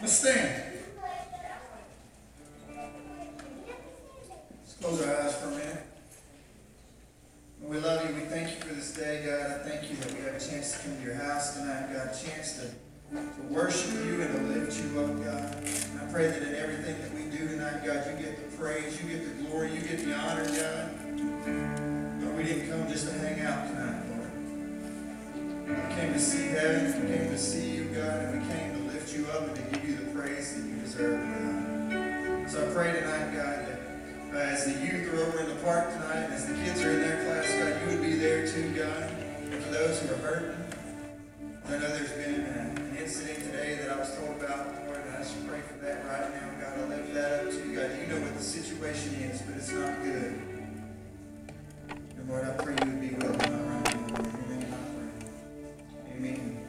Let's stand. Let's close our eyes for a minute. We love you. We thank you for this day, God. I thank you that we have a chance to come to your house tonight, God. A chance to worship you and to lift you up, God. And I pray that in everything that we do tonight, God, you get the praise, you get the glory, you get the honor, God. Lord, we didn't come just to hang out tonight, Lord. We came to see heaven, we came to see you, God, and we came to lift you up and to give you the praise that you deserve, God. So I pray tonight, God, that as the youth are over in the park tonight, and as the kids are in their class, God, you would be there too, God. And for those who are hurting, I know there's been an incident today that I was told about, Lord, and I just pray for that right now, God. I lift that up to you, God. You know what the situation is, but it's not good. And Lord, I pray you would be with them right now. In your name I pray. Amen.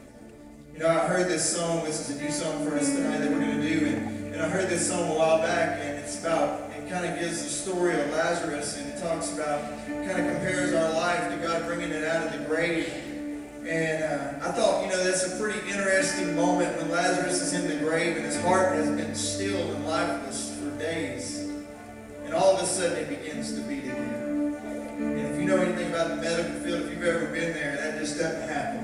You know, I heard this song. This is a new song for us tonight that we're going to do, and I heard this song a while back, and it's about, it kind of gives the story of Lazarus, and it talks about, kind of compares our life to God bringing it out of the grave. And I thought, you know, that's a pretty interesting moment when Lazarus is in the grave and his heart has been stilled and lifeless for days. And all of a sudden it begins to beat again. And if you know anything about the medical field, if you've ever been there, that just doesn't happen.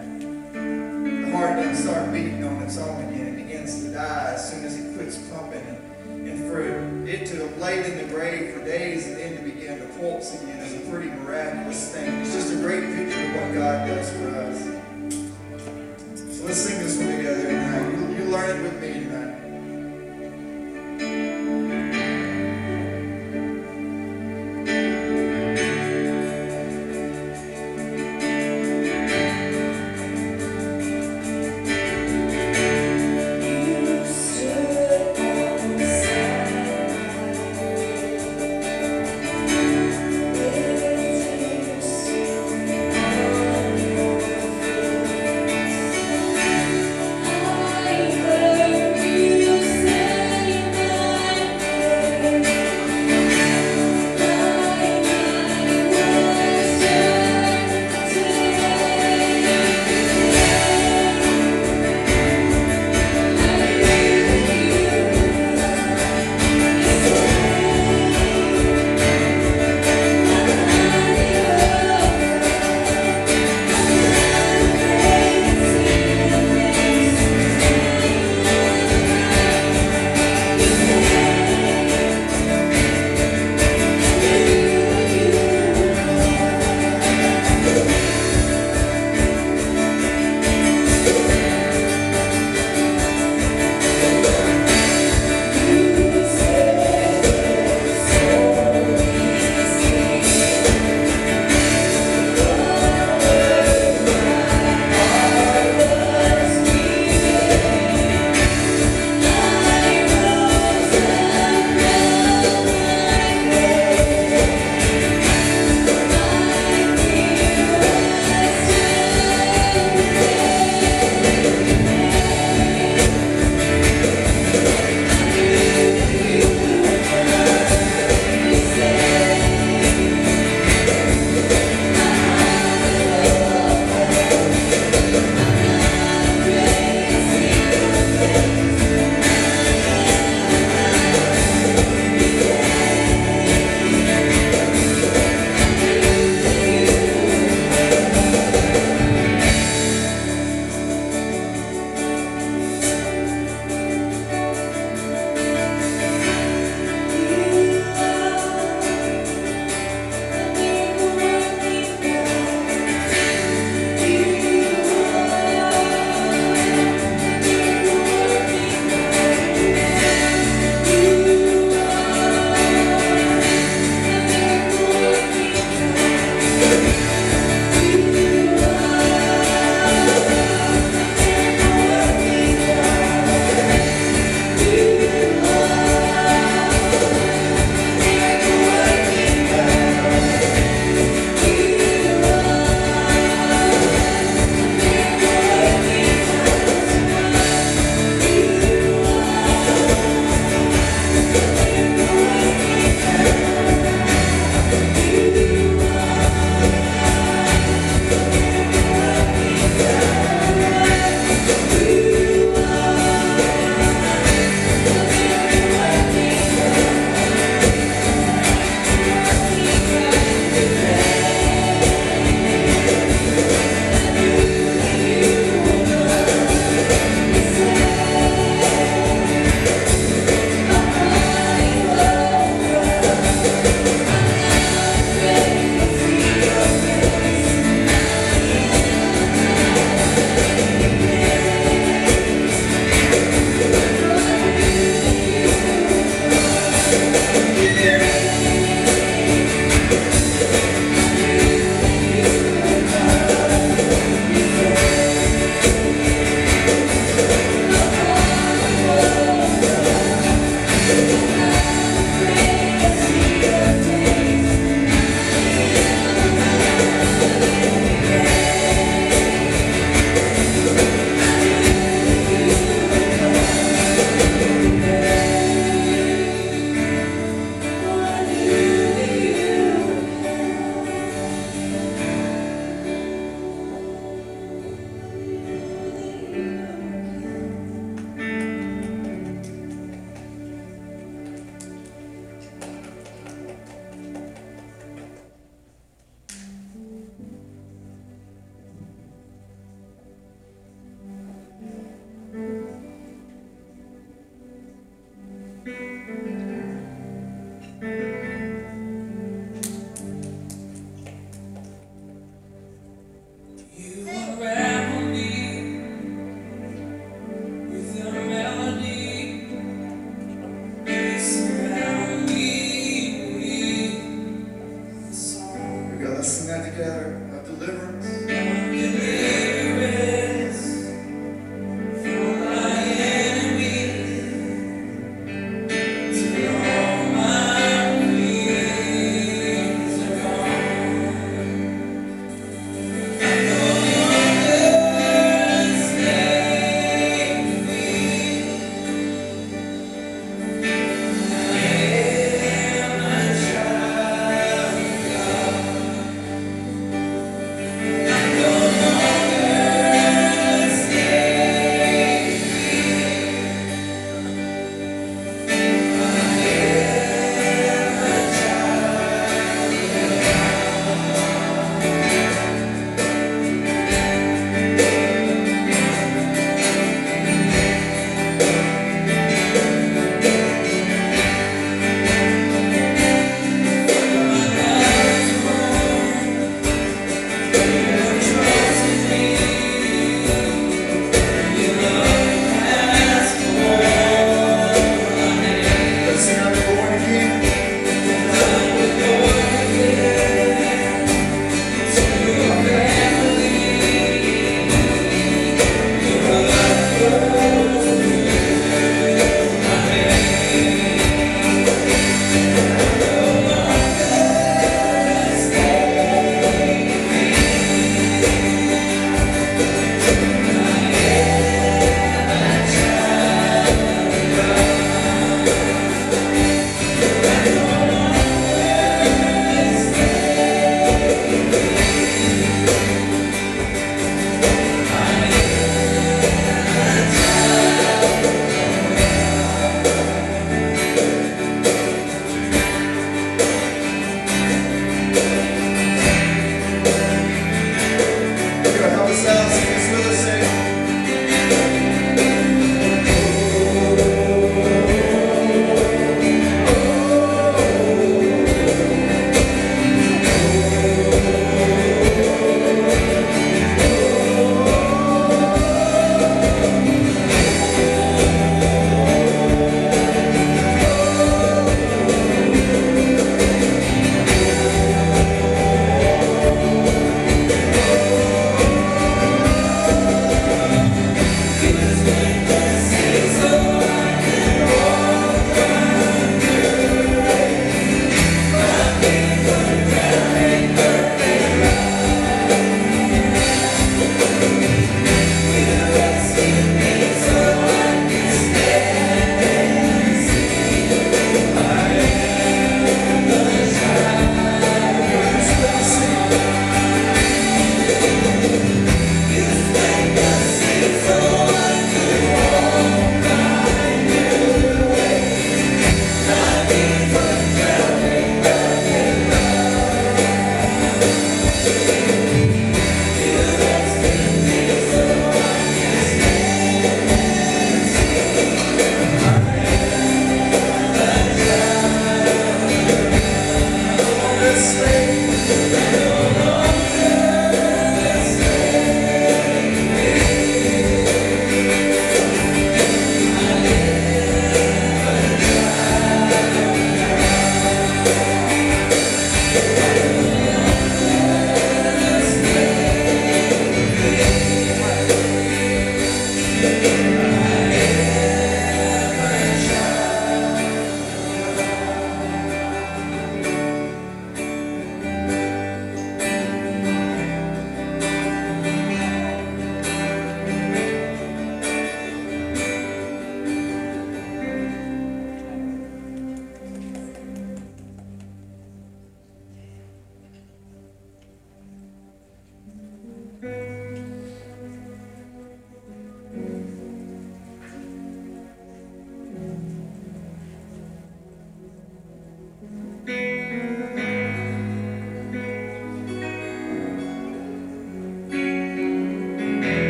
The heart doesn't start beating on its own again. It begins to die as soon as it quits pumping. And for it to have laid in the grave for days and then to begin to pulse again is a pretty miraculous thing. It's just a great picture of what God does for us. So let's sing this one together tonight. You learn it with me tonight.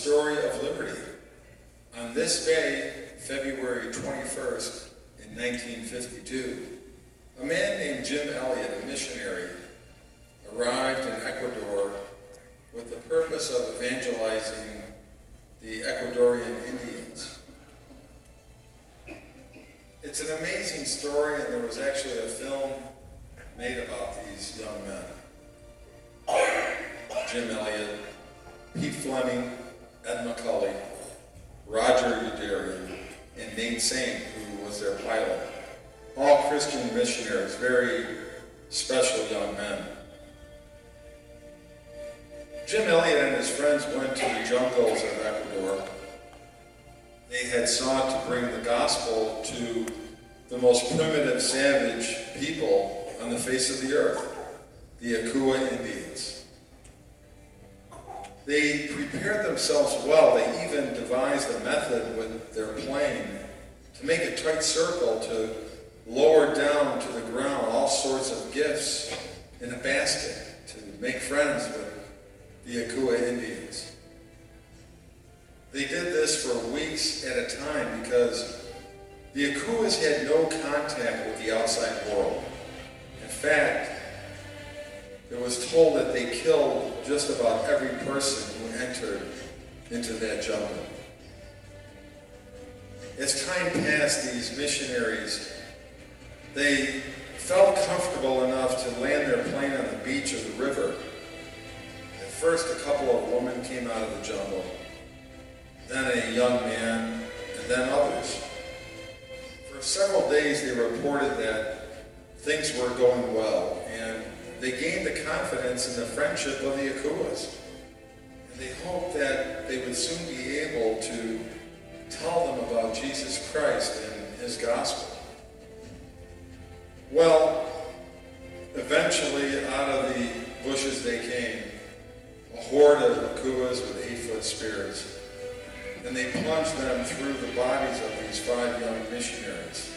story of liberty. On this day, February 21st, in 1952, a man named Jim Elliot, a missionary, arrived in Ecuador with the purpose of evangelizing the Ecuadorian Indians. It's an amazing story, and there was actually a film made about these young men. Jim Elliot, Pete Fleming, Ed McCully, Roger Udarian, and Nate Saint, who was their pilot. All Christian missionaries, very special young men. Jim Elliot and his friends went to the jungles of Ecuador. They had sought to bring the gospel to the most primitive, savage people on the face of the earth, the Akua Indians. They prepared themselves well. They even devised a method with their plane to make a tight circle to lower down to the ground all sorts of gifts in a basket to make friends with the Akua Indians. They did this for weeks at a time because the Akuas had no contact with the outside world. In fact, it was told that they killed just about every person who entered into that jungle. As time passed, these missionaries, they felt comfortable enough to land their plane on the beach of the river. At first, a couple of women came out of the jungle, then a young man, and then others. For several days, they reported that things were going well, and they gained the confidence and the friendship of the Akuas. And they hoped that they would soon be able to tell them about Jesus Christ and his gospel. Well, eventually, out of the bushes they came, a horde of Akuas with 8-foot spears, and they plunged them through the bodies of these 5 young missionaries.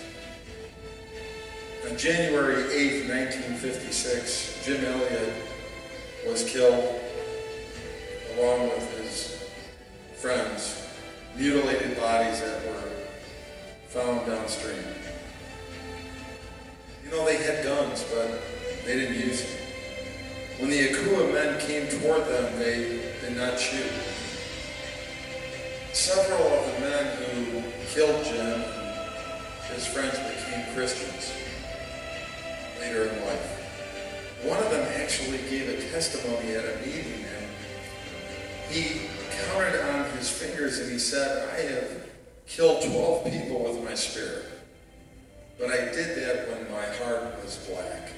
On January 8, 1956, Jim Elliot was killed along with his friends, mutilated bodies that were found downstream. You know, they had guns, but they didn't use them. When the Akua men came toward them, they did not shoot. Several of the men who killed Jim and his friends became Christians later in life. One of them actually gave a testimony at a meeting, and he counted on his fingers and he said, "I have killed 12 people with my spirit, but I did that when my heart was black.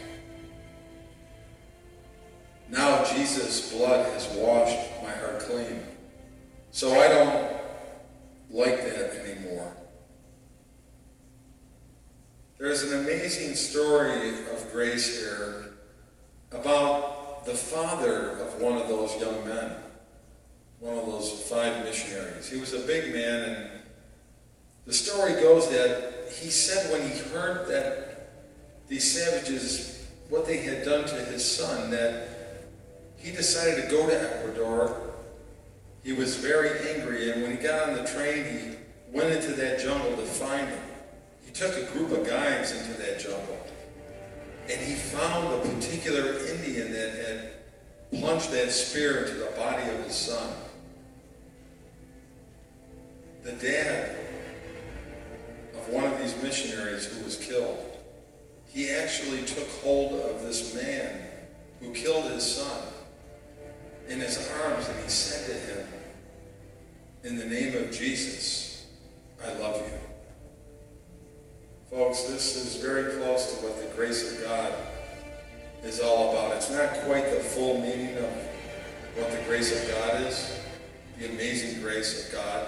Now Jesus' blood has washed my heart clean, so I don't like that anymore." There's an amazing story of grace here about the father of one of those young men, one of those 5 missionaries. He was a big man, and the story goes that he said when he heard that these savages, what they had done to his son, that he decided to go to Ecuador. He was very angry, and when he got on the train, he went into that jungle to find them. He took a group of guides into that jungle, and he found a particular Indian that had plunged that spear into the body of his son. The dad of one of these missionaries who was killed, he actually took hold of this man who killed his son in his arms, and he said to him, "In the name of Jesus, I love you." Folks, this is very close to what the grace of God is all about. It's not quite the full meaning of what the grace of God is, the amazing grace of God,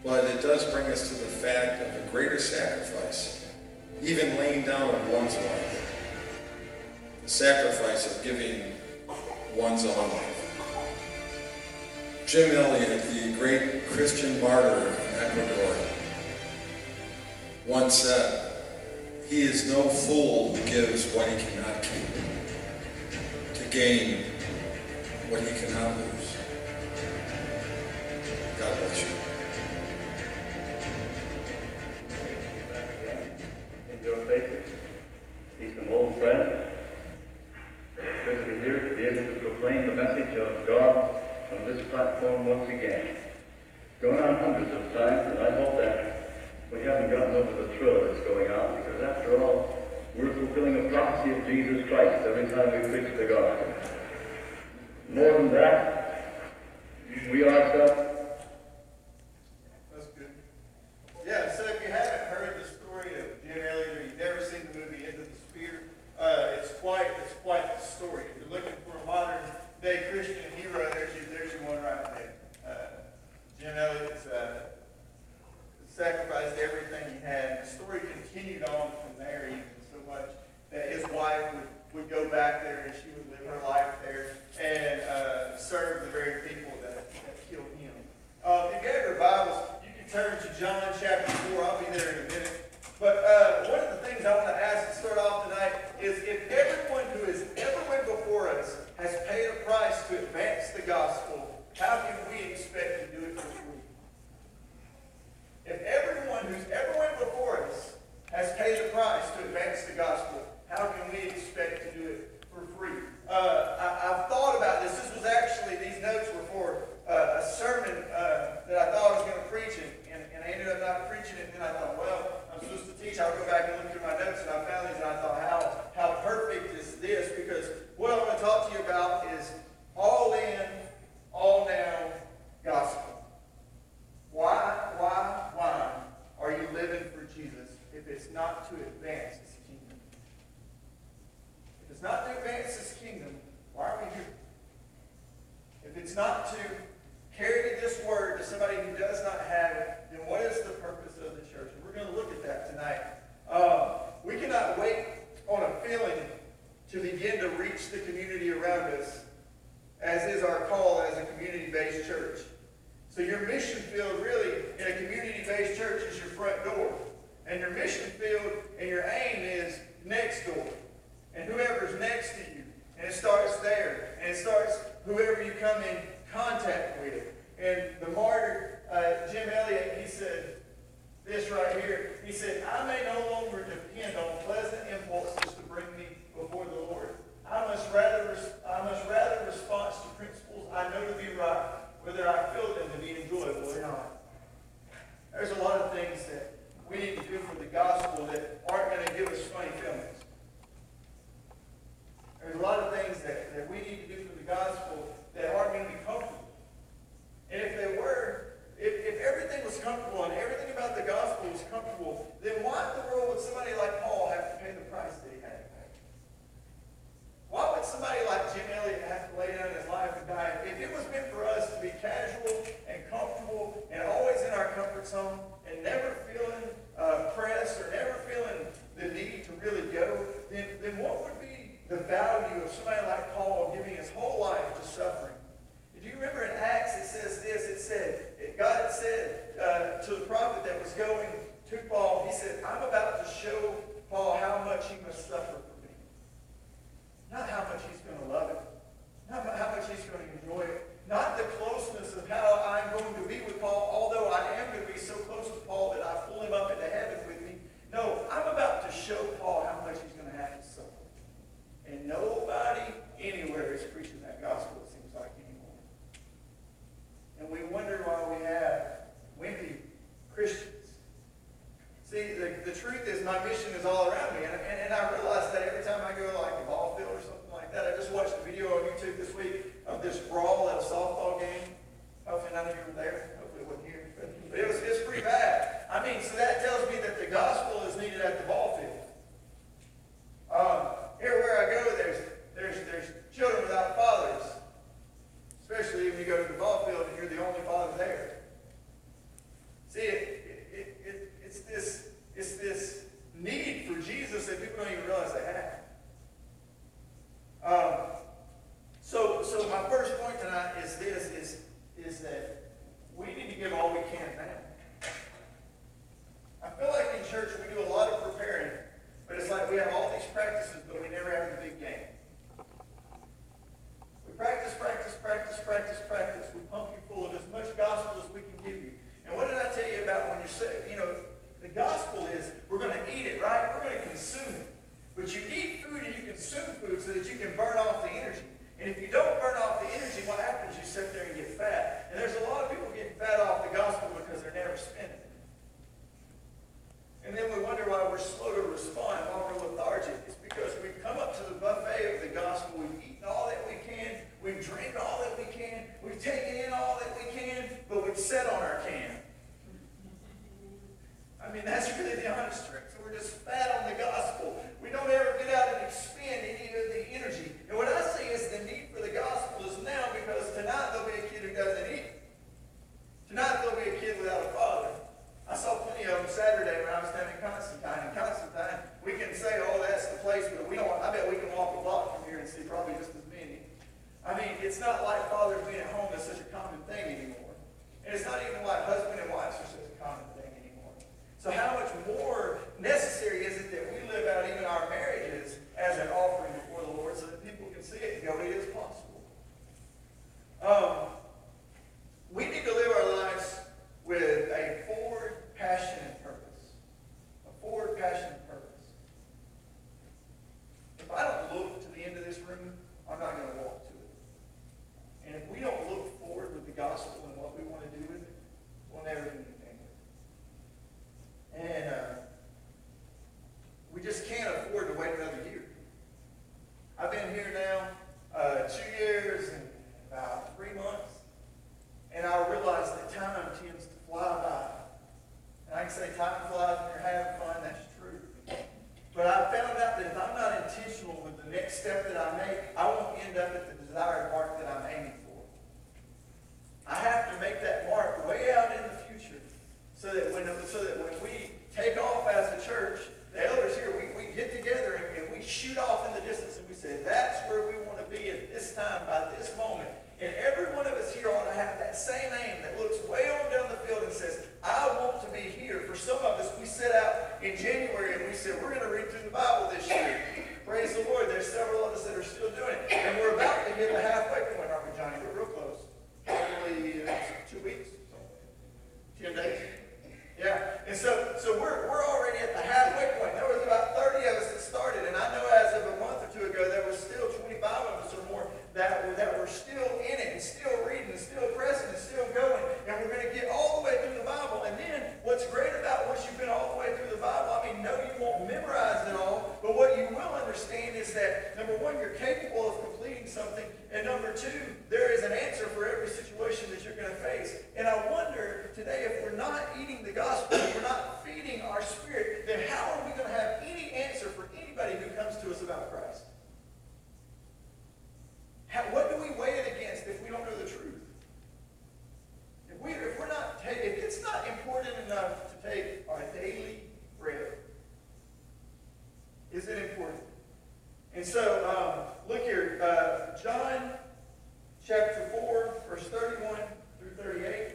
but it does bring us to the fact of a greater sacrifice, even laying down of one's life, the sacrifice of giving one's own life. Jim Elliot, the great Christian martyr in Ecuador, once said, "He is no fool who gives what he cannot keep, to gain what he cannot lose." God bless you. In your faces, see some old friends. It's good to be here to be able to proclaim the message of God on this platform once again. It's going on hundreds of times, and I hope that we haven't gotten over the thrill that's going on, because after all, we're fulfilling a prophecy of Jesus Christ every time we preach the gospel. More than that, we ourselves. That's good. Yeah, so if you haven't heard the story of Jim Elliot, or you've never seen the movie Into the Spear, it's quite the story. If you're looking for a modern day Christian hero, there's your one right there. Jim Elliot sacrificed everything he had. The story continued on from there, even so much that his wife would go back there and she would live her life there and serve the very people that killed him. If you have your Bibles, you can turn to John chapter 4. I'll be there in a minute. But one of the things I want to ask to start off tonight is, if everyone who has ever went before us has paid a price to advance the gospel, how can we expect to do it for free? If everyone who's ever went before us has paid a price to advance the gospel, how can we expect to do it for free? I've thought about this. This was actually, these notes were for a sermon that I thought I was going to preach, and I ended up not preaching it. And then I thought, well, I'm supposed to teach. I'll go back and look through my notes, and I found these, and I thought, how perfect is this? Because what I'm going to talk to you about is all in, all now gospel. Why are you living for Jesus if it's not to advance his kingdom? If it's not to advance his kingdom, why are we here? If it's not to carry this word to somebody who does not have it, then what is the purpose of the church? And we're going to look at that tonight. We cannot wait on a feeling to begin to reach the community around us, as is our call as a community-based church. So your mission field really in a community-based church is your front door. And your mission field and your aim is next door. And whoever's next to you. And it starts there. And it starts whoever you come in contact with. And the martyr, Jim Elliot, he said this right here. He said, I may no longer depend on pleasant impulses to bring me before the Lord. I must rather respond to principles I know to be right, whether I feel them to be enjoyable or not. There's a lot of things that we need to do for the gospel that aren't going to give us funny feelings. There's a lot of things that we need to do for the gospel that aren't going to be comfortable. And if they were, if everything was comfortable and everything about the gospel was comfortable, then why in the world would somebody like Paul have to pay the price that he had to pay? Why would somebody like Jim Elliot have to lay down his life and die? If it was meant for us to be casual and comfortable and always in our comfort zone and never feeling pressed or never feeling the need to really go, then what would be the value of somebody like Paul giving his whole life to suffering? Do you remember in Acts it says this? God had said to the prophet that was going to Paul, he said, I'm about to show Paul how much he must suffer for me. Not how much he's going to love it. Not how much he's going to enjoy it. Not the closeness of how I'm going to be with Paul, although I am going to be so close with Paul that I pull him up into heaven with me. No, I'm about to show Paul how much he's going to have to suffer. And nobody anywhere is preaching that gospel, it seems like, anymore. And we wonder why we have wimpy Christians. See, the truth is my mission is all around me. And I realize that every time I go to like the ball field or something like that. I just watched a video on YouTube this week of this brawl at a softball game. Hopefully none of you were there. Hopefully it wasn't here. But it was pretty bad. I mean, so that tells me that the gospel is needed at the ball field. Here where I go, there's children without fathers. Especially when you go to the ball field and you're the only father there. See, it's this need for Jesus that people don't even realize they have. So my first point see it and go, it is possible. We need to live our lives with a forward passion and purpose. A forward passion and purpose. If I don't look to the end of this room, I'm not going to walk to it. And if we don't look forward with the gospel and what we want to do with it, we'll never do anything with it. And we just can't afford to wait another year. I've been here now 2 years and about 3 months, and I realize that time tends to fly by. And I can say time flies when you're having fun, that's true. But I found out that if I'm not intentional with the next step that I make, I won't end up at the desired mark that I'm aiming for. I have to make that mark way out in the future so that when we take off as a church, the elders here, we get together and we shoot off in the distance and we say, that's where we want to be at this time, by this moment. And every one of us here ought to have that same aim that looks way on down the field and says, I want to be here. For some of us, we set out in January and we said, we're going to read through the Bible this year. Praise the Lord. There's several of us that are still doing it. And we're about to hit the halfway point, aren't we, Johnny? We're real close. Probably 2 weeks, 10 days. Yeah. And so we're already at the halfway point. There was about 30 of us that started, and I know as of a month or two ago, there was still 25 of us or more that were still in it and still reading and still pressing and still going. And we're going to get all the way through the Bible. And then what's great about once you've been all the way through the Bible, I mean, no, you won't memorize it all, but what you will understand is that, number one, you're capable of completing something, and number two, there is an answer for every situation that you're going to face. And I wonder today, if we're not eating the gospel, if we're not feeding our spirit, then how are we going to have any answer for anybody who comes to us about Christ? What do we weigh it against if we don't know the truth? If it's not important enough to take our daily bread, is it important? And so, look here, John chapter 4, verse 31 through 38.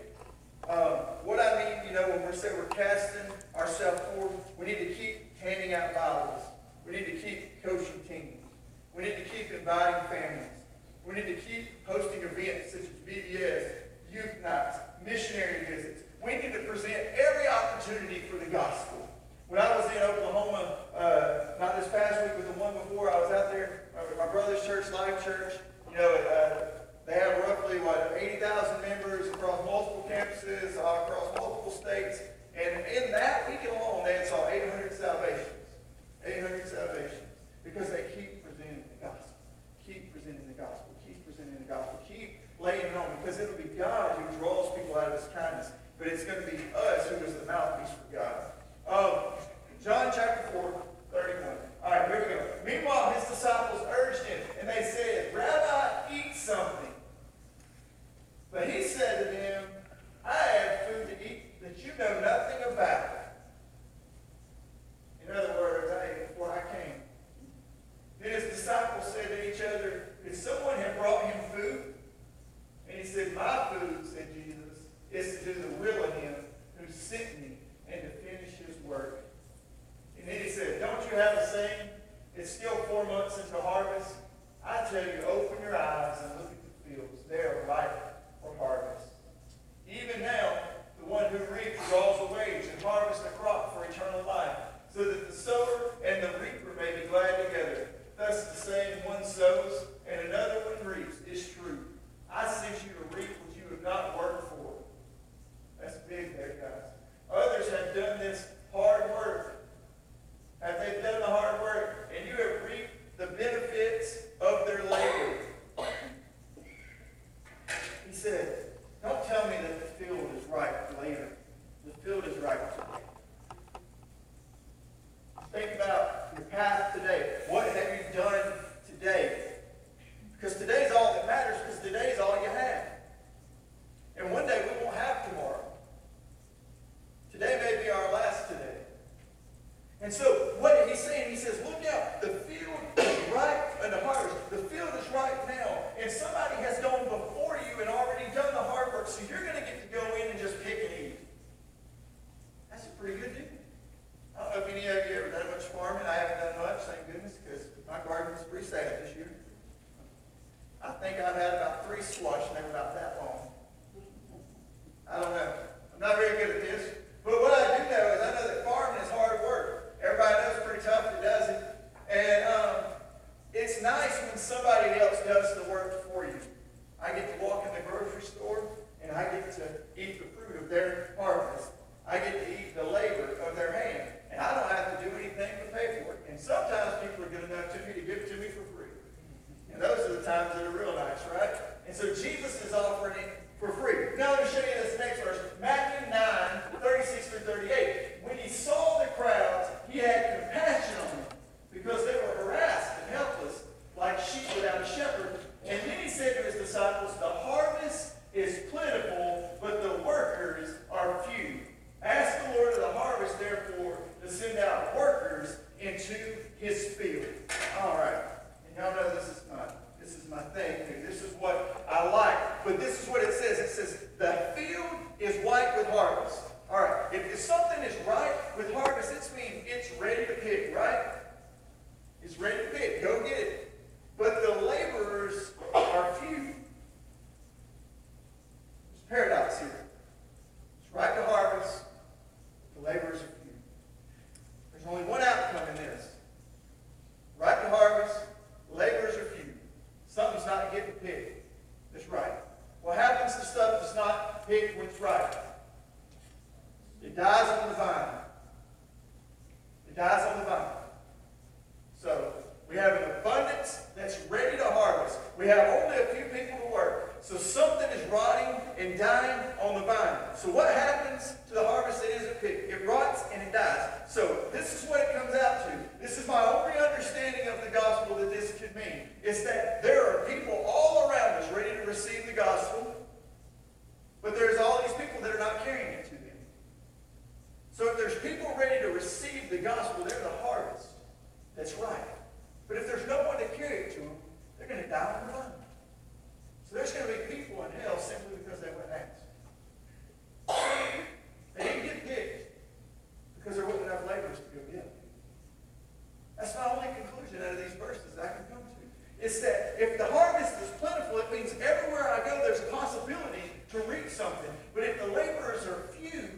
What I mean, when we say we're casting ourselves forward, we need to keep handing out Bibles. We need to keep coaching teams. We need to keep inviting families. We need to keep hosting events such as VBS, youth nights, missionary visits. We need to present every opportunity for the gospel. When I was in Oklahoma, not this past week, but the one before, I was out there with my brother's church, Life Church. They have roughly, 80,000 members across multiple campuses, across multiple states. And in that week alone, they had saw 800 salvations. 800 salvations. Because they keep presenting the gospel. Keep presenting the gospel. Keep presenting the gospel. Keep laying it on. Because it'll be God who draws people out of his kindness. But it's going to be us who is the mouthpiece for God. John chapter 4, 31. All right, here we go. Meanwhile, his disciples urged him, and they said, Rabbi, eat something. But he said to them, I have food to eat that you know nothing about. In other words, I ate before I came. Then his disciples said to each other, could someone have brought him food? And he said, my food, said Jesus, is to do the will of him who sent me and to finish his work. And then he said, don't you have a saying? It's still 4 months into harvest. I tell you, open your eyes and look at the fields. They are ripe for harvest. Even now, the one who reaps draws a wage and harvests a crop for eternal life, so that the sower and the reaper may be glad together. Thus the saying, one sows and another one reaps, is true. I sent you to reap what you have not worked for. That's big there, guys. Others have done this hard work. Have they done the hard work? And you have reaped the benefits of their labor. He said, don't tell me that the field is ripe later. The field is ripe today. Think about your path today. What have you done today? Because today's all that matters, because today's all you have. And one day we won't have tomorrow. Today may be our last today. And so what he's saying, he says, look out, the field is ripe and the harvest. The field is ripe now. And somebody has gone before you and already done the hard work, so you're going to get to go in and just pick and eat. That's a pretty good deal. I don't know if any of you ever done much farming. I haven't done much, thank goodness, because my garden was pretty sad this year. think I've had about 3 squash, and they were about that long. I don't know. I'm not very good at this. But what I do know is I know that farming is hard work. Everybody knows it's pretty tough that does it. And it's nice when somebody else does the work for you. I get to walk in the grocery store, and I get to eat the fruit of their harvest. I get to eat the labor of their hand. And I don't have to do anything but pay for it. And sometimes people are good enough to me to give it to me for free. And those are the times that are real nice, right? And so Jesus is offering it for free. Now let me show you this next verse. Matthew 9:36-38. When he saw the crowds, he had compassion on them, because they were harassed and helpless, like sheep without a shepherd. And then he said to his disciples, the harvest is plentiful, but the workers are few. Ask the Lord of the harvest, therefore, to send out workers into his field. All right. And y'all know this is my thing here. This is what I like. But this is what it says. It says, the field is white with harvest. All right. If something is ripe with harvest, it means it's ready to pick, right? It's ready to pick. Go get it. But the laborers are few. There's a paradox here. It's ripe to harvest. The laborers are few. There's only one outcome in this. Ripe to harvest. Laborers are few. Something's not getting picked. That's right. What happens to stuff that's not picked when it's ripe? It dies on the vine. It dies on the vine. So we have an abundance that's ready to harvest. We have only a few people to work. So something is rotting and dying on the vine. So what happens to the harvest that isn't picked? It rots and it dies. So this is what it comes out to. This is my only understanding of the gospel that this could mean. Is that there are people all around us ready to receive the gospel, but there's all these people that are not carrying it to them. So if there's people ready to receive the gospel, they're the harvest. That's right. But if there's no one to carry it to them, they're going to die on the vine. So there's going to be people in hell simply because they went asked. They didn't get picked because there wasn't enough laborers to go get them. That's my only conclusion out of these verses I can come to. It's that if the harvest is plentiful, it means everywhere I go there's a possibility to reap something. But if the laborers are few,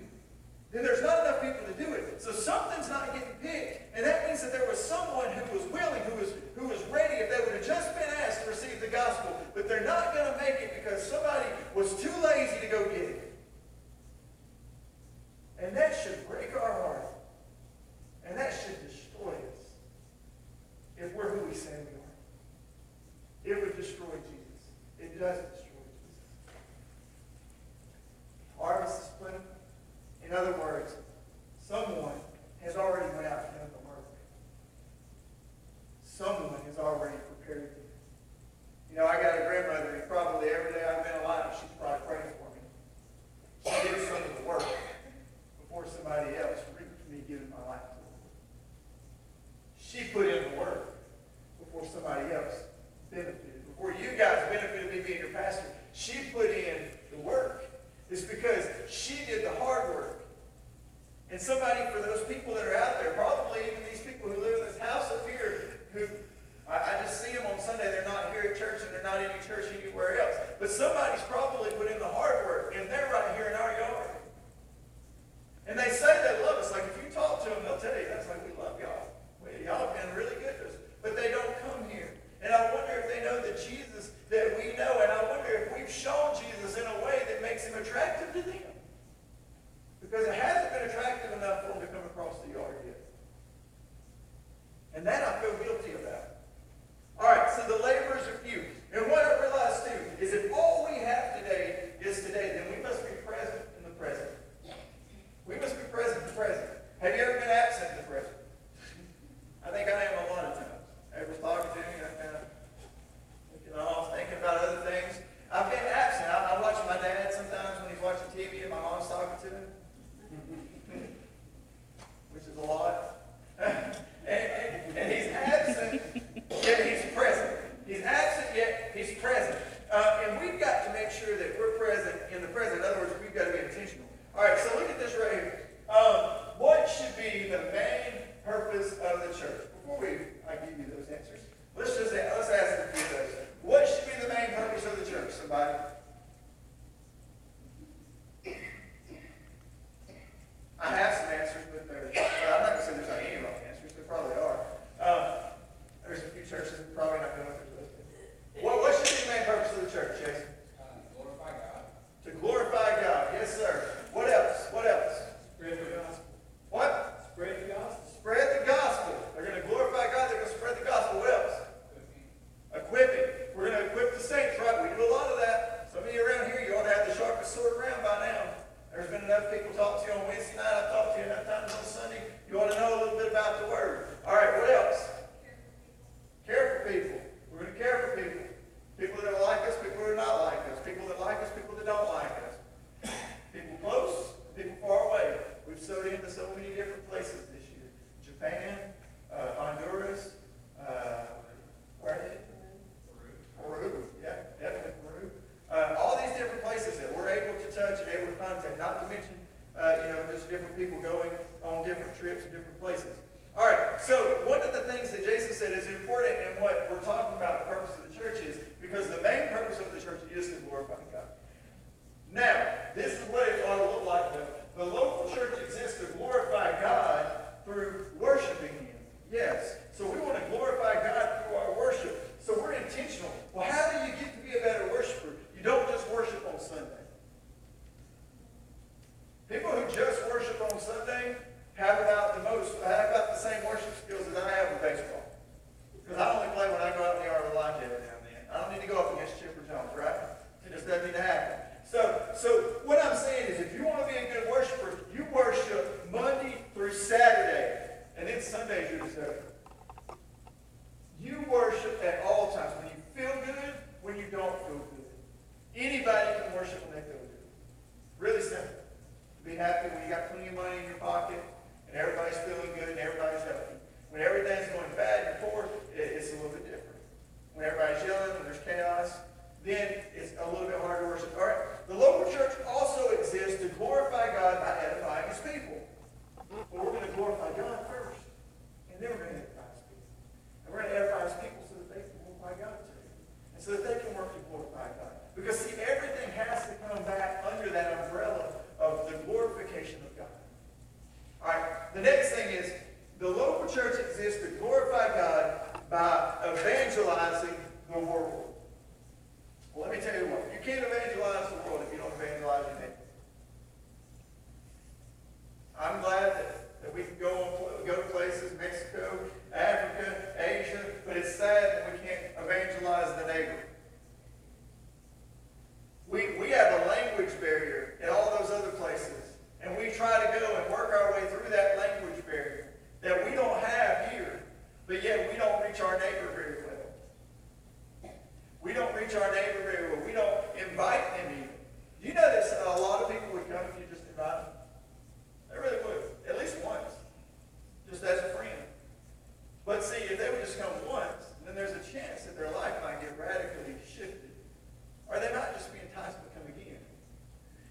then there's not enough people to do it. So something's not getting picked. And that means that there was someone who was willing, who was ready, if they would have just been asked to receive the gospel. But they're not going to make it because somebody was too lazy to go get it. And that should break our heart. And that should destroy us. If we're who we say we are. It would destroy Jesus. It doesn't destroy Jesus. Harvest is plentiful. In other words, someone has already went out and done the work. Someone has already prepared me. You know, I got a grandmother who probably every day I've been alive, she's probably praying for me. She did some of the work before somebody else reaped me giving my life to her. She put in the work before somebody else benefited. Before you guys benefited me being your pastor, she put in the work. It's because she did the hard work. And somebody, for those people that are out there, probably even these people who live in this house up here, who I just see them on Sunday, they're not here at church and they're not in any church anywhere else. But somebody's probably put in the hard work, and they're right here in our yard. And they say they love us. Like if you talk to them, they'll tell you, that's like, we love y'all. Well, y'all have been really good to us. But they don't come here. And I wonder if they know the Jesus that we know, and I wonder if we've shown Jesus in a way that makes him attractive to them. Because it hasn't been attractive enough for them to come across the yard yet. And that I feel guilty about. All right, so the laborers are few. And what I realize too is that all we have today nice, then it's a little bit harder to worship. All right. The local church also exists to glorify God by edifying His people. But we're going to glorify God first, and then we're going to edify His people. And we're going to edify His people so that they can glorify God too, and so that they can work to glorify God. Because see, everything has to come back under that umbrella of the glorification of God. All right. The next thing is the local church exists to glorify God by evangelizing the world. Well, let me tell you what. You can't evangelize the world if you don't evangelize your neighbor. I'm glad that we can go to places, Mexico, Africa, Asia, but it's sad that we can't evangelize the neighbor. We have a language barrier in all those other places, and we try to go and work our way through that language barrier that we don't have here, but yet we don't reach our neighbor very well. We don't reach our neighbor very well. We don't invite them even. Do you know that a lot of people would come if you just invite them? They really would, at least once, just as a friend. But see, if they would just come once, then there's a chance that their life might get radically shifted. Or they might just be enticed to come again.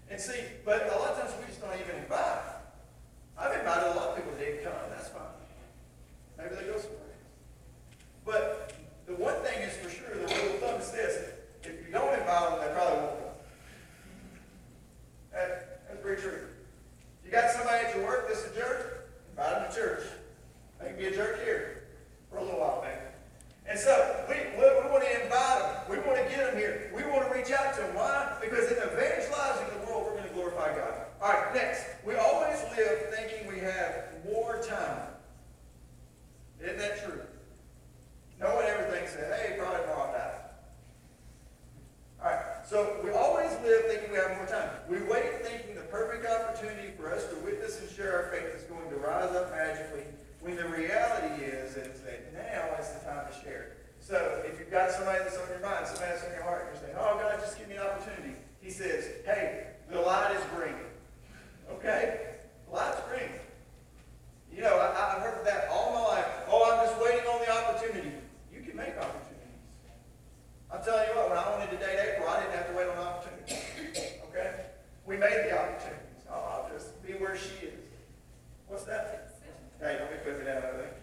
And see, but a lot of times we just don't even invite. I've invited a lot of people that didn't come. That's fine. Maybe they go somewhere else. But the one thing is for sure, the rule of thumb is this. If you don't invite them, they probably won't come. That's pretty true. You got somebody at your work that's a jerk, invite them to church. They can be a jerk here for a little while, maybe. And so we want to invite them. We want to get them here. We want to reach out to them. Why? Because in evangelizing the world, we're going to glorify God. All right, next. We always live thinking we have more time. Isn't that true? No one ever thinks that, hey, probably tomorrow I'll die. All right, so we always live thinking we have more time. We wait thinking the perfect opportunity for us to witness and share our faith is going to rise up magically, when the reality is that now is the time to share. So if you've got somebody that's on your mind, somebody that's on your heart, and you're saying, oh, God, just give me an opportunity. He says, hey, the light is green. Okay? The light's green. You know, I've heard that all my life. Oh, I'm just waiting on the opportunity. You can make opportunities. I'm telling you what, when I wanted to date April, I didn't have to wait on an opportunity. Okay? We made the opportunities. I'll just be where she is. What's that? Hey, don't be putting it out, I think.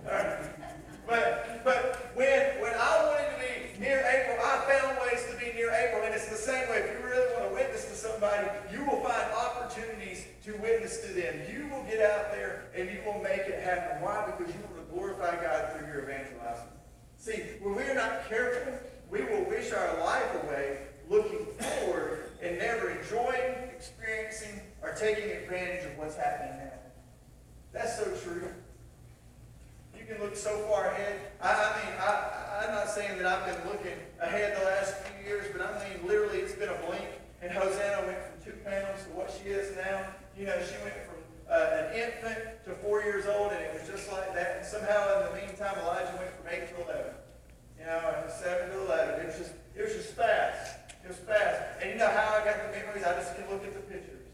All right. But when I wanted to be near April, I found ways to be near April. And it's the same way. If you really want to witness to somebody, you will find opportunities to witness to them. You will get out there and you will make it happen. Why? Because you want to glorify God through your evangelizing. See, when we are not careful, we will wish our life away looking forward and never enjoying, experiencing, or taking advantage of what's happening now. That's so true. You can look so far ahead. I'm not saying that I've been looking ahead the last few years, but I mean literally it's been a blink. And Hosanna went from 2 pounds to what she is now. You know, she went from an infant to 4 years old, and it was just like that. And somehow in the meantime, Elijah went from 8 to 11. You know, and 7 to 11. It was just fast. It was fast. And you know how I got the memories? I just can look at the pictures.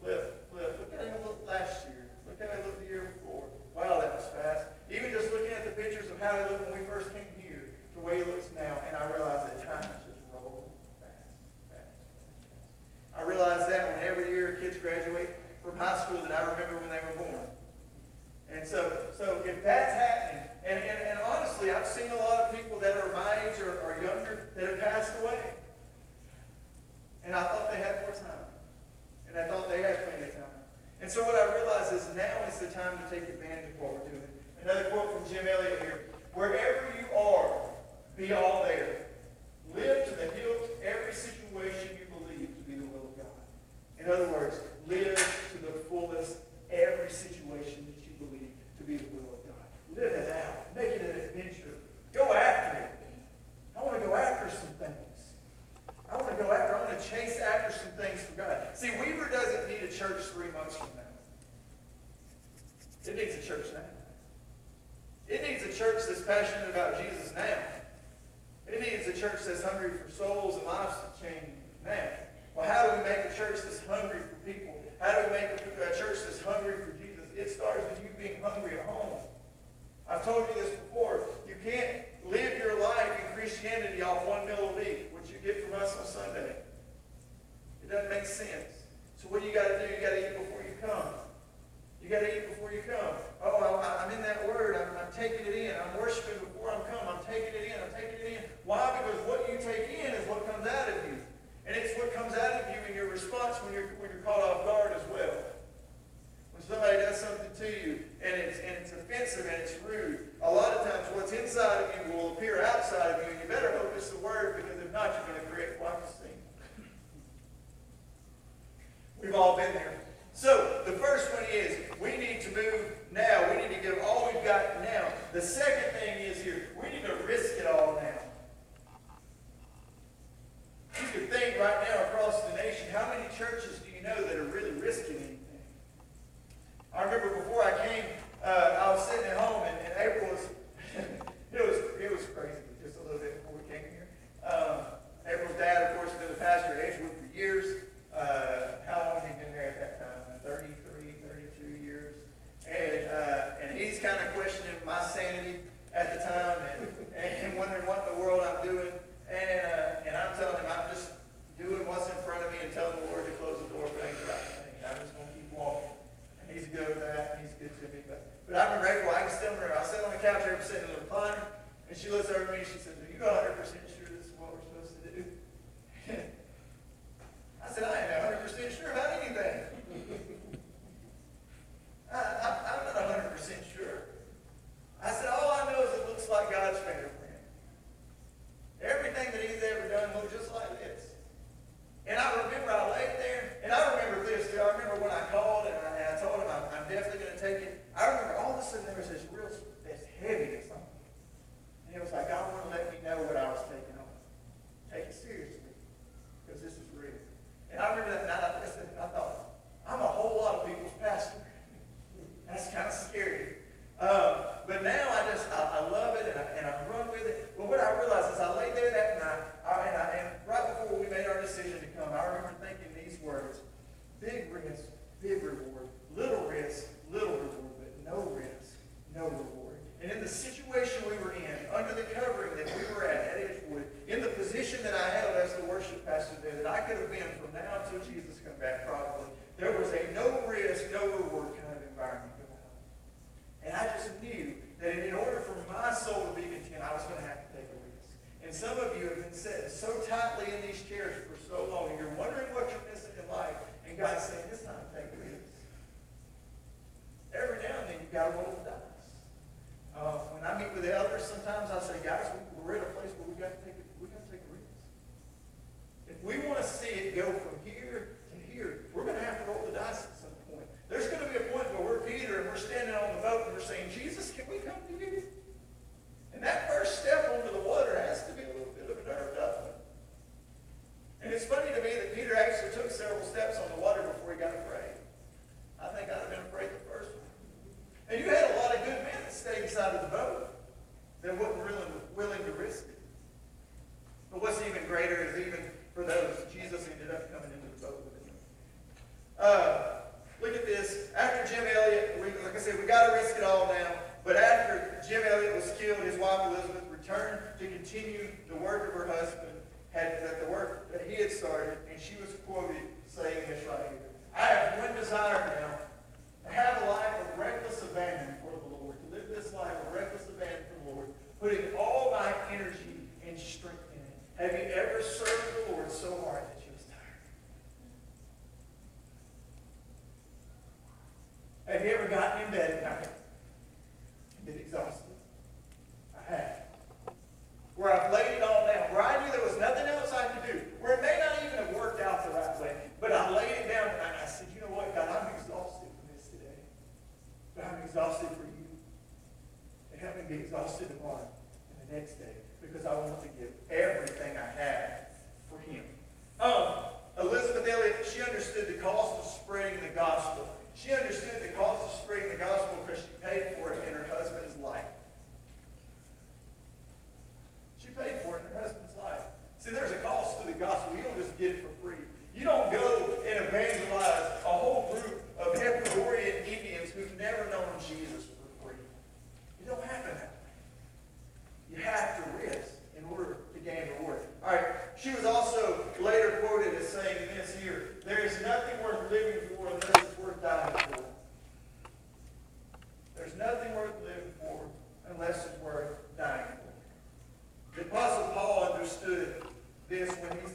Flip. Look how it looked last year. Look how it looked the year before. Wow, that was fast. Even just looking at the pictures of how he looked when we first came here to the way he looks now, and I realized that time is just rolling fast. I realized that when every year kids graduate from high school that I remember when they were born. And so if that's happening, and honestly, I've seen a lot of people that are my age or younger that have passed away. And I thought they had more time. And I thought they had plenty of time. And so what I realize is now is the time to take advantage of what we're doing. Another quote from Jim Elliott here. Wherever you are, be all there. Live to the hilt every situation you believe to be the will of God. In other words, live to the fullest every situation that you believe to be the will of God. Live it out. Make it an adventure. Go after it. I want to go after some things. I want to chase after some things for God. See, Weaver doesn't need a church 3 months from now. It needs a church now. It needs a church that's passionate about Jesus now. It needs a church that's hungry for souls and lives changing now. Well, how do we make a church that's hungry for people? How do we make a church that's hungry for Jesus? It starts with you being hungry at home. I've told you this before. You can't live your life in Christianity off what in the world I'm doing. And I'm telling him I'm just doing what's in front of me and telling the Lord to close the door if it ain't the right thing. I'm just going to keep walking. And he's good with that, and he's good to me. But I remember April, I can still remember, I sat on the couch, April sitting in the recliner, and she looks over at me and she says, "Are you 100% sure this is what we're supposed to do?" I said, "I ain't 100% sure about anything. I'm not 100% sure." I said, "All I know is it looks like God's fingerprint. Everything that he's ever done looks just like this." And I remember I laid there, and I remember this too. I remember when I called and I told him I'm definitely going to take it. I remember all of a sudden there was this real, this heaviness on me. And it was like God wanted to let me know what I was taking on. Take it seriously, because this is real. And I remember that night I listened and I thought, I'm a whole lot of people's pastor. That's kind of scary. But now I love it and I run with it. But what I realized is I laid there that night, and right before we made our decision to come, I remember thinking these words: big risk, big reward; little risk, little reward; but no risk, no reward. And in the situation we were in, under the covering that we were at Edgewood, in the position that I held as the worship pastor there, that I could have been from now until Jesus come back probably, there was a no risk, no reward kind of environment going on. And I just knew that in order for my soul to be content, I was going to have to take a risk. And some of you have been sitting so tightly in these chairs for so long, and you're wondering what you're missing in life, and God's saying, it's time to take a risk. Every now and then, you've got to roll the dice. When I meet with the elders, sometimes I say, guys, we're at a place where we've got to take a risk. If we want to see it go from here to here, we're going to have to roll the dice at some point. There's going to be a point where we're Peter and we're standing on the boat and we're saying, Jesus, can we come to you? And that first step onto the water has to be a little bit of a nerve-up one. And it's funny to me that Peter actually took several steps on the water before he got afraid. I think I'd have been afraid the first one. And you had a lot of good men that stayed inside of the boat that wasn't really willing to risk it. But what's even greater is even for those, Jesus ended up coming into the boat with him. Look at this. After Jim Elliot, like I said, we got to risk it all now. But after Jim Elliot was killed, his wife Elizabeth returned to continue the work of her husband, the work that he had started, and she was quoted saying this right here: "I have one desire now, to have a life of reckless abandon for the Lord, to live this life of reckless abandon for the Lord, putting all my energy and strength in it." Have you ever served the Lord so hard that you was tired? Have you ever gotten in bed at night and been exhausted? I have. Where I've laid it all down, where I knew there was nothing else I could do, where it may not even have worked out the right way, but I laid it down and I said, you know what, God, I'm exhausted from this today. But I'm exhausted for you. And help me be exhausted tomorrow and the next day, because I want to give everything I have for him. Elizabeth Elliot, she understood the cost of spreading the gospel. She understood the cost of spreading the gospel because she paid for it in her husband's life. She paid for it in her husband's life. See, there's a cost to the gospel. You don't just get it for free. You don't go and evangelize a whole group of Ecuadorian Indians who've never known Jesus for free. You don't happen that way. You have to risk in order to gain reward. All right, she was also later quoted as saying this here: "There is nothing worth living for unless it's worth dying for." There's nothing worth living for unless it's worth dying for. The Apostle Paul understood this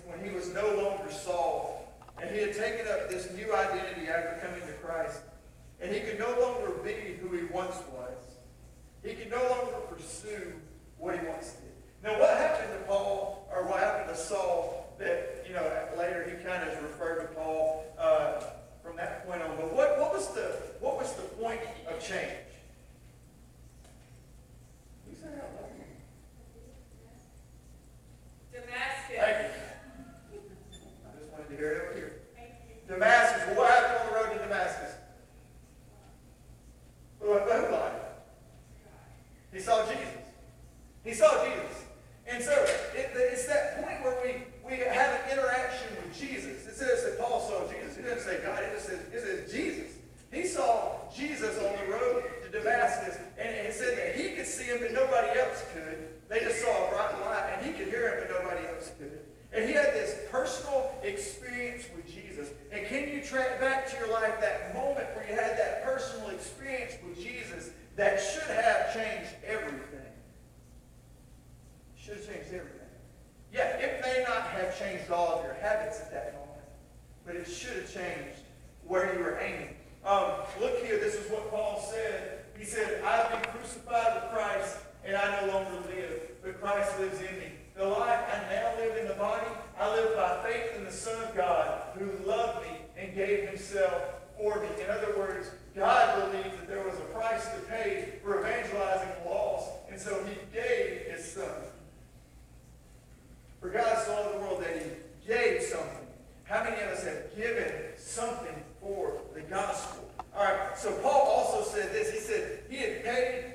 when he was no longer Saul, and he had taken up this new identity after coming to Christ, and he could no longer be who he once was. He could no longer pursue what he once did. Now, what happened to Paul, or what happened to Saul, that, later he kind of referred to Paul from that point on. But what was the point of change? You say out loud. Damascus. Thank you. I just wanted to hear it over here. Damascus. Well, what happened on the road to Damascus? Who lied? He saw Jesus. He saw Jesus. And so it's that point where we have an interaction with Jesus. It says that Paul saw Jesus. It doesn't say God. It says Jesus. He saw Jesus on the road to Damascus, and it said that he could see him, but nobody else could. They just saw a bright light And he had this personal experience with Jesus. And can you track back to your life that moment where you had that personal experience with Jesus that should have changed everything? Should have changed everything. Yeah, it may not have changed all of your habits at that moment, but it should have changed where you were aiming. Look here, this is what Paul said. He said, I've been crucified with Christ, and I no longer live, but Christ lives in me. The life I now live in the body, I live by faith in the Son of God, who loved me and gave himself for me. In other words, God believed that there was a price to pay for evangelizing the lost, and so he gave his Son. For God so loved the world that he gave something. How many of us have given something for the gospel? All right, so Paul also said this. He said he had paid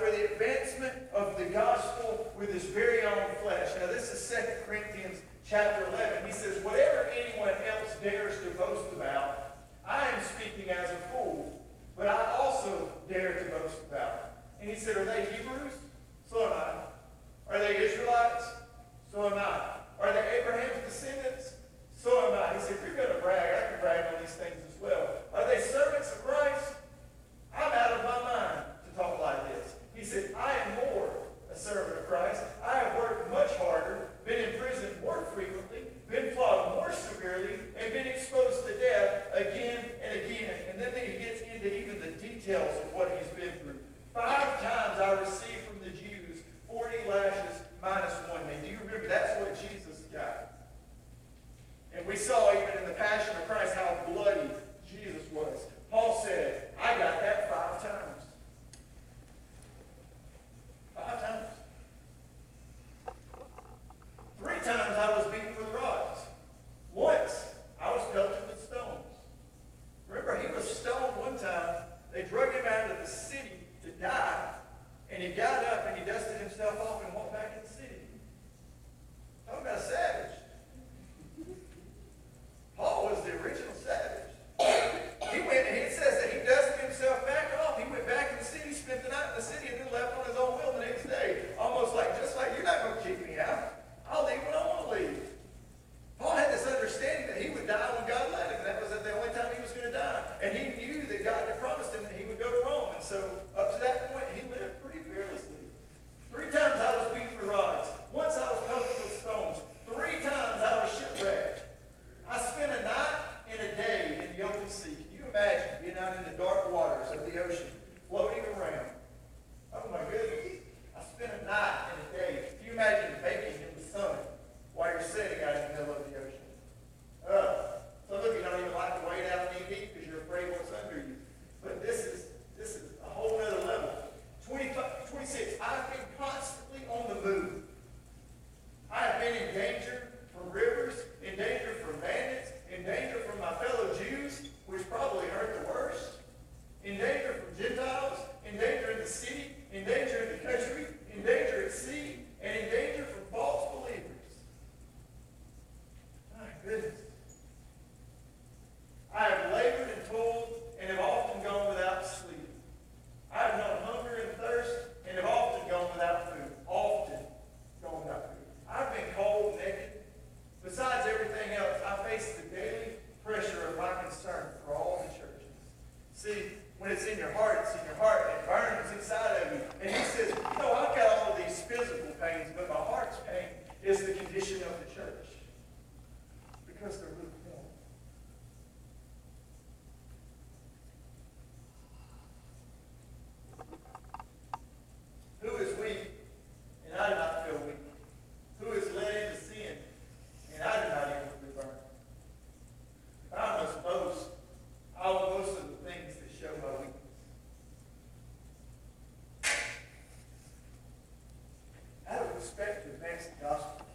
for the advancement of the gospel with his very own flesh. Now this is 2 Corinthians chapter 11. He says, whatever anyone else dares to boast about, I am speaking as a fool, but I also dare to boast about. And he said, are they Hebrews? So am I. Are they Israelites? So am I. Are they Abraham's descendants? So am I. He said, if you're going to brag, I can brag on these things as well. Are they servants of Christ? I'm out of my mind to talk like this. He said, I am more a servant of Christ. I have worked much harder, been in prison more frequently, been flogged more severely, and been exposed to death again and again. And then he gets into even the details of what he's been through. 5 times I received from the Jews 40 lashes minus 1. And do you remember that's what Jesus got? And we saw even in the Passion of Christ how bloody Jesus was. Paul said, I got that 5 times. 5 times. 3 times I was beaten with rods. Once I was pelted with stones. Remember, he was stoned one time. They drug him out of the city to die. And he got up and he dusted himself off and walked back in the city. Talking about a savage. Paul was the original savage. He went and it says that he dusted himself back off. He went back in the city, spent the night in the city, and then left on his own will the next day. Almost like, just like, you're not going to kick me out. I'll leave when I want to leave. Paul had this understanding that he would die when God let him. That was the only time he was going to die. And he knew that God had promised him that he would go to Rome. And so up to that point, he lived pretty fearlessly. 3 times I was beaten with rods. Once I was pelted with stones. 3 times I was shipwrecked. I spent a night and a day in the open sea. Can you imagine being out in the dark waters of the ocean, floating around? Oh my goodness. I spent a night and a day. Can you imagine baking in the sun while you're sitting out in the middle of the ocean? Some of you don't even like to wade out knee deep because you're afraid what's under you. But this is a whole other level. 26. I've been constantly on the move. I have been in danger from rivers, in danger from bandits, in danger from my fellow Jews, which probably hurt the worst, in danger from Gentiles, in danger in the city, in danger in the country, in danger at sea, and in danger from false believers. My goodness. I have labored and toiled and have often gone without sleep. I have known hunger and thirst and have often gone without food. Often gone without food. I've been cold, naked. Besides everything else, I face the daily pressure of my concern for all the churches. See, when it's in your heart, it's in your heart, and it burns inside of you. And he says, you know, I've got all of these physical pains, but my heart's pain is the condition of the church. Because they're lukewarm. Who is weak, and I do not feel weak? Who is led into sin, and I do not even be burned? If I must boast, I will boast of the things that show my weakness. Out of respect to advance the gospel,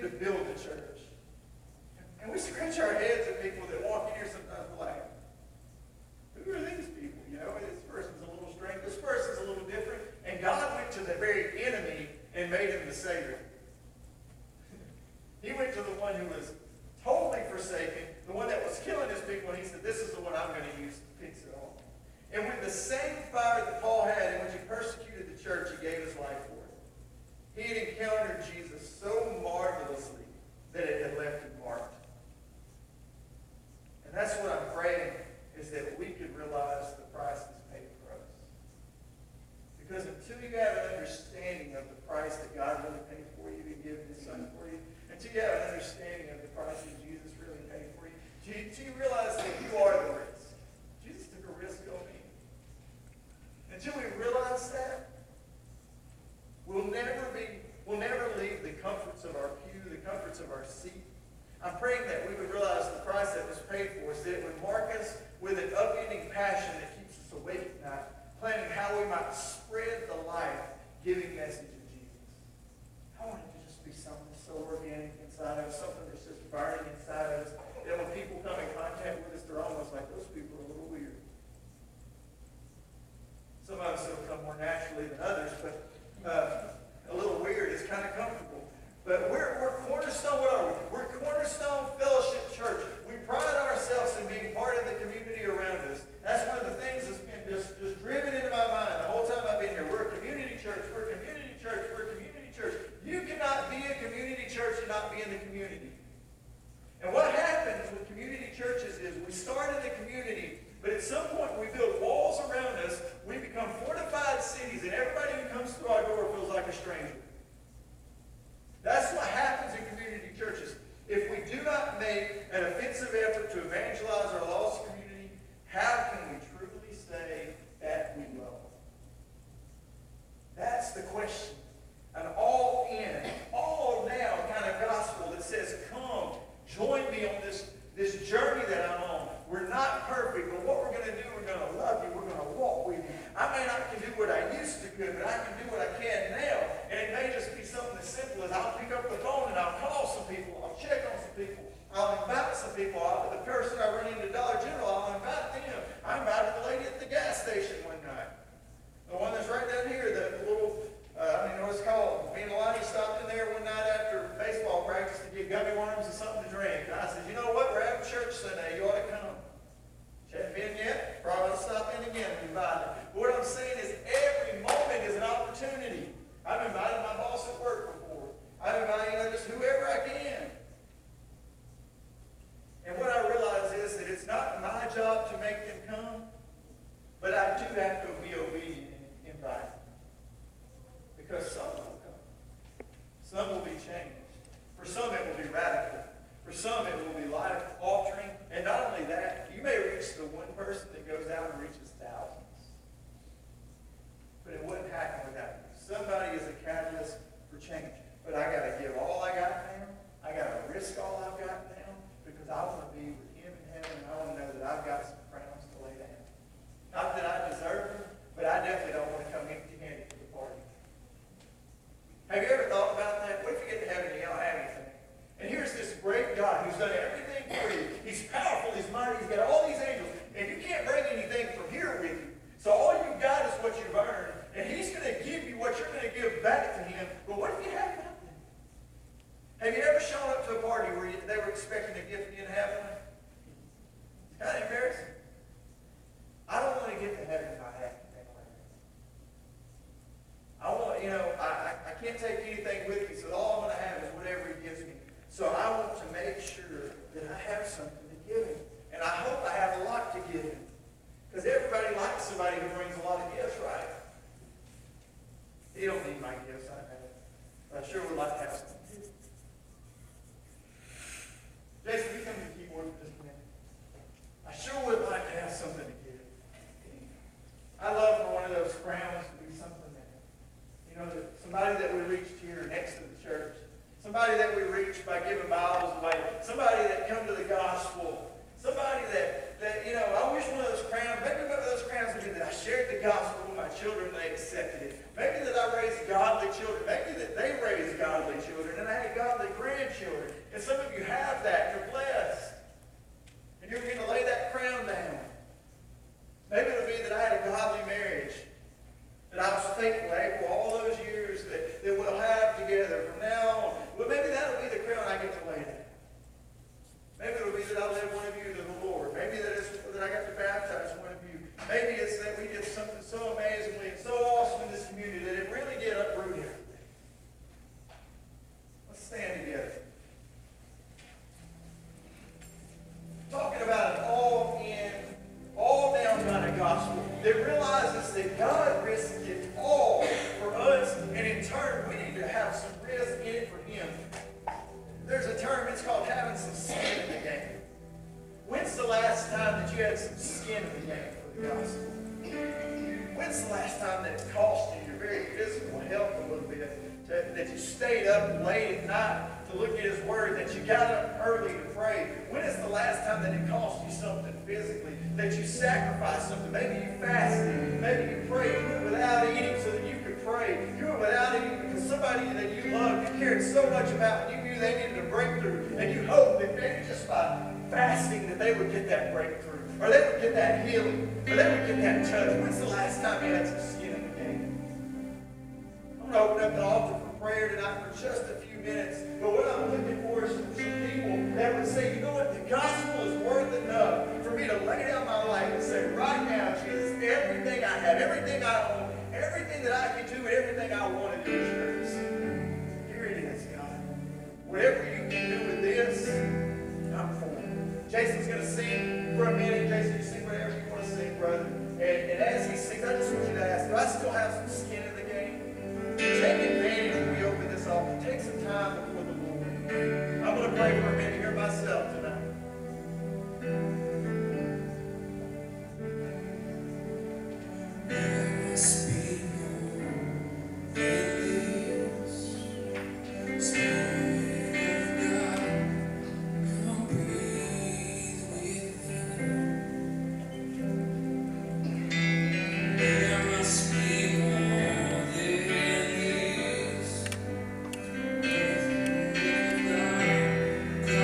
to build the church. And we scratch our heads at people that walk in here sometimes. We're like, who are these people? You know, this person's a little strange. This person's a little different. And God went to the very enemy and made him the Savior. He went to the one who was totally forsaken, the one that was killing his people, and he said, this is the one I'm going to use to fix it all. And with the same fire that Paul had in which he persecuted the church, he gave his life for it. He had encountered Jesus so marvelously that it had left him marked. And that's what I'm praying, is that we could realize the price that's paid for us. Because until you have an understanding of the price that God really paid for you, He gave His Son for you, until you have an understanding of the price that Jesus really paid for you, until you realize that you are the risk. Jesus took a risk on me. Until we realize that, we'll never leave the comforts of our pew, the comforts of our seat. I'm praying that we would realize the price that was paid for us, that it would mark us with an upending passion that keeps us awake at night, planning how we might spread the life-giving message of Jesus. I want it to just be something that's so organic inside of us, something that's just burning inside of us, that when people come in contact with us, they're almost like, those people are a little weird. Some of us will come more naturally than others, but a little weird is kind of comfortable. But we're Cornerstone, what are we? We're Cornerstone Fellowship Church. We pride ourselves in being part of the community around us. That's one of the things that's been just driven into my mind the whole time I've been here. We're a community church. We're a community church. We're a community church. You cannot be a community church and not be in the community. And what happens with community churches is we start in the community, but at some point we build walls around us. We become fortified cities, and everybody who comes through our door feels like a stranger. That's what happens in community churches. If we do not make an offensive effort to evangelize our lost community, how can we truly say that we love them? That's the question. An all-in, all-now kind of gospel that says, come, join me on this journey that I'm on. We're not perfect, but what we're going to do, we're going to love you. We're going to walk with you. I may not can do what I used to do, but I can do what I can now. And it may just be something as simple as I'll pick up the phone and I'll call some people. I'll check on some people. I'll invite some people. The person I run into Dollar General, I'll invite them. I invited the lady at the gas station one night. The one that's right down here, the little, I don't even know what it's called. Me and Lonnie stopped in there one night after baseball practice to get gummy worms and something to drink. And I said, you know what? We're having church Sunday. You ought to come. She hadn't been yet. Probably stop in again and invite her. But what I'm saying is every moment is an opportunity. I've invited my boss at work before. I've invited, just whoever I can. And what I realize is that it's not my job to make them come, but I do have to be obedient and invite them. Because some will come. Some will be changed. For some it will be radical. For some it will be life-altering. And not only that, you may reach the one person that goes out and reaches thousands. But it wouldn't happen without you. Somebody is a catalyst for change. But I got to give all I got now. I got to risk all I've got now because I want to be with Him in heaven, and I want to know that I've got some crowns to lay down. Not that I deserve them, but I definitely don't want to come empty-handed to the party. Have you ever thought about that? What if you get to heaven and you don't have anything? And here's this great God who's done everything for you. He's powerful, He's mighty, He's got all these angels, and you can't bring anything from here with you. So all you've got is what you've earned, and He's going to give you what you're going to give back to Him. But what if you have nothing? Have you ever shown up to a party where they were expecting a gift and you didn't have one? It's kind of embarrassing. I don't want to get to heaven if I have anything like that. I want, I can't take anything with me, so all I'm going to have is whatever He gives me. So I want to make sure that I have something to give Him. And I hope I have a lot to give Him. Because everybody likes somebody who brings a lot of gifts, right? He don't need my gifts, I know. But I sure would like to have some. Jason, you come to the keyboard for just a minute. I sure would like to have something to give. I love for one of those crowns to be something that, somebody that we reached here next to the church. Somebody that we reach by giving Bibles away. Somebody that come to the gospel. Somebody that I wish one of those crowns, maybe one of those crowns would be that I shared the gospel with my children and they accepted it. Maybe that I raised godly children. Maybe that they raised godly children and I had godly grandchildren. And some of you have that. You're blessed. And you're going to lay that crown down. Maybe it'll be that I had a godly marriage. That I was faithful, April, all those years that we'll have together from now on. Well, maybe that'll be the crown I get to lay down. Maybe it'll be that I led one of you to the Lord. Maybe that it's that I got to baptize one of you. Maybe it's that we did something so amazingly and so awesome in this community that it really did uproot everything. Let's stand together. Talking about an all-in, all-down kind of gospel that realizes that God risked it all for us, and in turn, we need to have some risk in it for Him. There's a term, it's called having some skin in the game. When's the last time that you had some skin in the game for the gospel? When's the last time that it cost you your very physical health a little bit? That you stayed up late at night to look at His Word, that you got up early to pray? When is the last time that it cost you something physically? That you sacrificed something? Maybe you fasted. Maybe you prayed. You went without eating so that you could pray. You went without eating because somebody that you loved, you cared so much about, and you knew they needed a breakthrough, and you hoped that maybe just by fasting that they would get that breakthrough, or they would get that healing, or they would get that touch. When's the last time you had some skin in the game? I'm going to open up the altar for prayer tonight for just a few minutes. But what I'm looking for is some people that would say, you know what, the gospel is worth enough for me to lay down my life and say, right now, Jesus, everything I have, everything I own, everything that I can do, and everything I want to do is yours. Here it is, God. Whatever you can do with this, I'm for it. Jason's going to sing for a minute. Jason, you sing whatever you want to sing, brother. And as he sings, I just want you to ask, do I still have some skin in the game? Take advantage when we open this altar. Take some time before the Lord. I'm going to pray for a minute here myself tonight. Come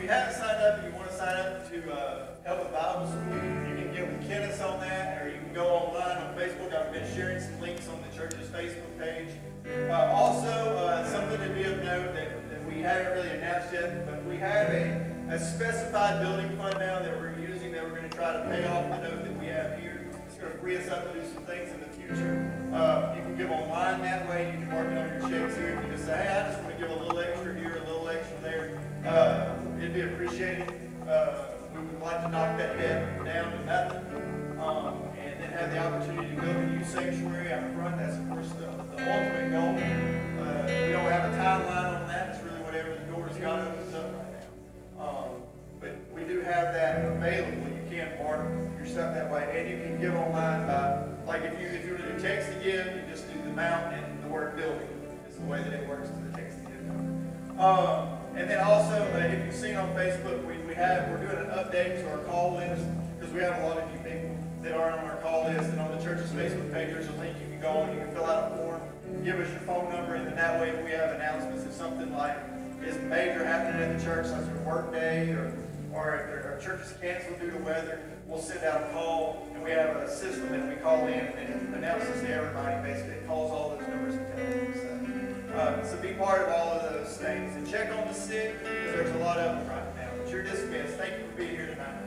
haven't signed up and you want to sign up to help with Bible school, you can get with Kenneth on that, or you can go online on Facebook. I've been sharing some links on the church's Facebook page. Also, something to be of note that we haven't really announced yet, but we have a specified building fund now that we're using that we're going to try to pay off the note that we have here. It's going to free us up to do some things in the future. You can give online that way. You can mark it on your checks here. You can just say, hey, I just want to give a little extra here, a little extra there. It'd be appreciated. We would like to knock that debt down to nothing. And then have the opportunity to build a new sanctuary out front. That's, of course, the ultimate goal. We don't have a timeline on that. It's really whatever the doors got opens up right now. But we do have that available. You can mark your stuff that way. And you can give online by, like if you were to do text to give, you just do the amount and the word building. Is the way that it works to the text to give. And then also, if you've seen on Facebook, we're doing an update to our call list because we have a lot of new people that aren't on our call list. And on the church's Facebook page, there's a link you can go on. You can fill out a form, give us your phone number, and then that way, if we have announcements of something like is major happening at the church, like a work day, or if our church is canceled due to weather, we'll send out a call, and we have a system that we call in, and it announces to everybody. Basically, it calls all those numbers and tells them stuff. So be part of all of those things. And check on the sick, because there's a lot of them right now. But you're dismissed. Thank you for being here tonight.